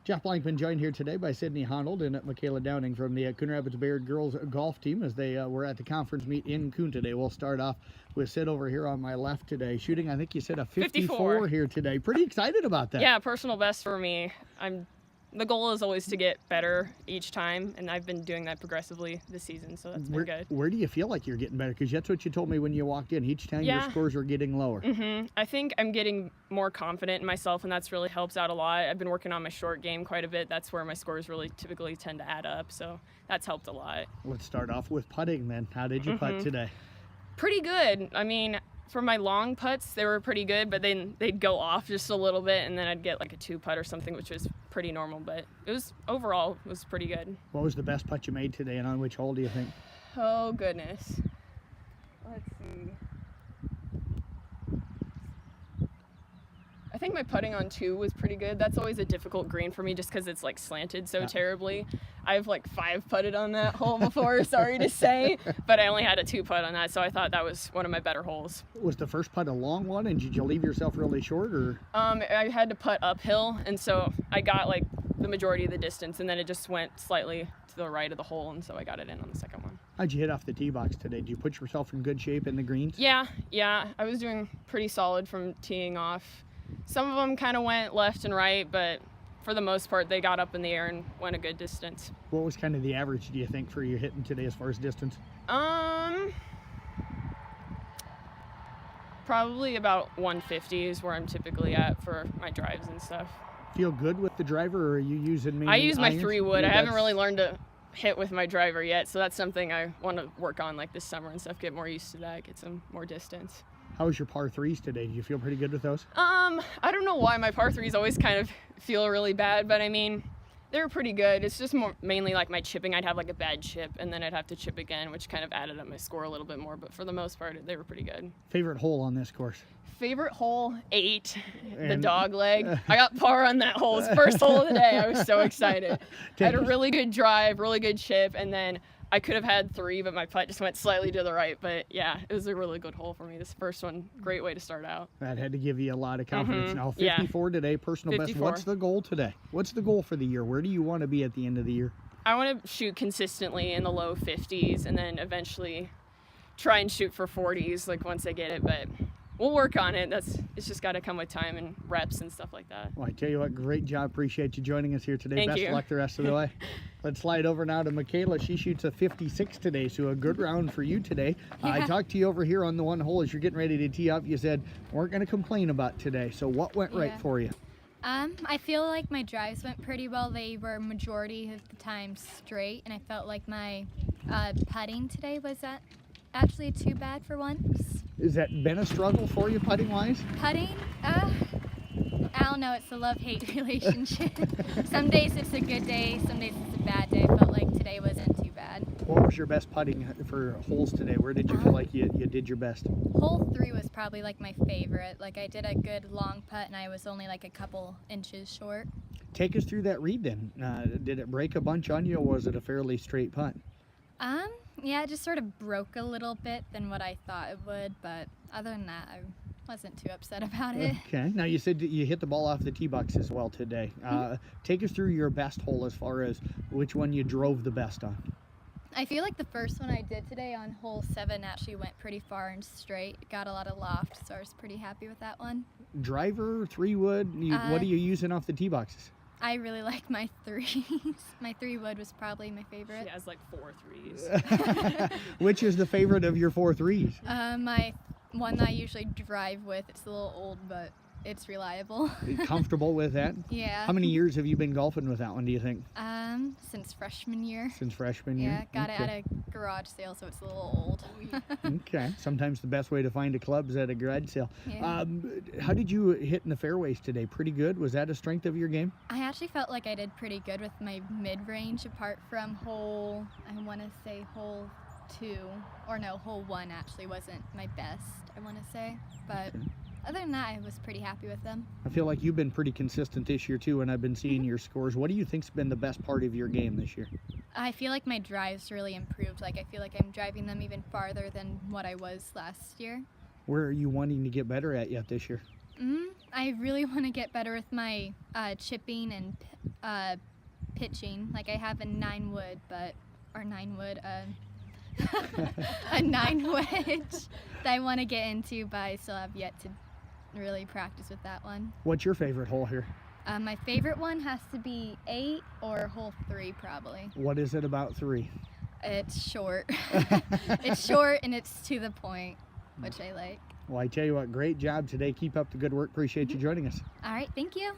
Jeff Blankman joined here today by Sydney Honold and Makala Downing from the Coon Rapids Bayard girls golf team as they were at the conference meet in Coon today. We'll start off with Sid over here on my left today, shooting, I think you said a 54 here today. Pretty excited about that. Yeah, personal best for me. The goal is always to get better each time, and I've been doing that progressively this season, so that's been good. Where do you feel like you're getting better? Because that's what you told me when you walked in. Each time your scores are getting lower. I think I'm getting more confident in myself, and that's really helps out a lot. I've been working on my short game quite a bit. That's where my scores really typically tend to add up, so that's helped a lot. Let's start off with putting then. How did you putt today? Pretty good. I mean, for my long putts, they were pretty good, but then they'd go off just a little bit, and then I'd get like a 2-putt or something, which was pretty normal, but overall it was pretty good. What was the best putt you made today, and on which hole do you think? Oh, goodness. Let's see. I think my putting on 2 was pretty good. That's always a difficult green for me just because it's like slanted so terribly. I've like 5 putted on that hole before, sorry to say, but I only had a 2-putt on that, so I thought that was one of my better holes. Was the first putt a long one, and did you leave yourself really short, or? I had to putt uphill, and so I got like the majority of the distance, and then it just went slightly to the right of the hole, and so I got it in on the second one. How'd you hit off the tee box today? Did you put yourself in good shape in the greens? Yeah, I was doing pretty solid from teeing off. Some of them kind of went left and right, but for the most part, they got up in the air and went a good distance. What was kind of the average, do you think, for you hitting today as far as distance? Probably about 150 is where I'm typically at for my drives and stuff. Feel good with the driver, or are you using mainly I use my irons? 3-wood. I haven't really learned to hit with my driver yet, so that's something I want to work on like this summer and stuff, get more used to that, get some more distance. How was your par 3s today? Do you feel pretty good with those? I don't know why my par 3s always kind of feel really bad, but I mean, they're pretty good. It's just mainly like my chipping. I'd have like a bad chip, and then I'd have to chip again, which kind of added up my score a little bit more, but for the most part, they were pretty good. Favorite hole on this course? Favorite hole, 8, the dog leg. I got par on that hole. It's first hole of the day. I was so excited. I had a really good drive, really good chip, and then I could have had 3, but my putt just went slightly to the right. But yeah, it was a really good hole for me. This first one, great way to start out. That had to give you a lot of confidence. Now, 54 today, personal 54. Best. What's the goal today? What's the goal for the year? Where do you want to be at the end of the year? I want to shoot consistently in the low 50s, and then eventually try and shoot for 40s, like once I get it. But we'll work on it. It's just got to come with time and reps and stuff like that. Well, I tell you what, great job. Appreciate you joining us here today. Thank Best you. of luck the rest of the way. Let's slide over now to Makala. She shoots a 56 today, so a good round for you today. I talked to you over here on the one hole as you're getting ready to tee up. You said weren't going to complain about today. So what went right for you? I feel like my drives went pretty well. They were majority of the time straight, and I felt like my putting today was actually too bad for once. Has that been a struggle for you putting-wise? Putting? I don't know. It's a love-hate relationship. Some days it's a good day, some days it's a bad day. I felt like today wasn't too bad. What was your best putting for holes today? Where did you feel like you did your best? Hole 3 was probably like my favorite. Like I did a good long putt, and I was only like a couple inches short. Take us through that read then. Did it break a bunch on you, or was it a fairly straight putt? Yeah, it just sort of broke a little bit than what I thought it would, but other than that, I wasn't too upset about it. Okay. Now, you said that you hit the ball off the tee box as well today. Take us through your best hole as far as which one you drove the best on. I feel like the first one I did today on hole 7 actually went pretty far and straight. Got a lot of loft, so I was pretty happy with that one. Driver, 3-wood, what are you using off the tee boxes? I really like my 3s. My 3-wood was probably my favorite. She has like 4 3s. Which is the favorite of your 4 3s? My one that I usually drive with. It's a little old, but it's reliable. Comfortable with that? Yeah. How many years have you been golfing with that one, do you think? Since freshman year. Since freshman year? Yeah, got it at a garage sale, so it's a little old. Okay. Sometimes the best way to find a club is at a garage sale. Yeah. How did you hit in the fairways today? Pretty good? Was that a strength of your game? I actually felt like I did pretty good with my mid-range, apart from hole 2. Or no, hole 1 actually wasn't my best, I want to say. But other than that, I was pretty happy with them. I feel like you've been pretty consistent this year too, and I've been seeing your scores. What do you think's been the best part of your game this year? I feel like my drives really improved. Like I feel like I'm driving them even farther than what I was last year. Where are you wanting to get better at yet this year? I really want to get better with my chipping and pitching. Like I have a 9-wood, a 9 wedge that I want to get into, but I still have yet to really practice with that one. What's your favorite hole here? My favorite one has to be 8 or hole 3 probably. What is it about 3? It's short. It's short and it's to the point, which I like. Well, I tell you what, great job today. Keep up the good work. Appreciate you joining us. All right, thank you.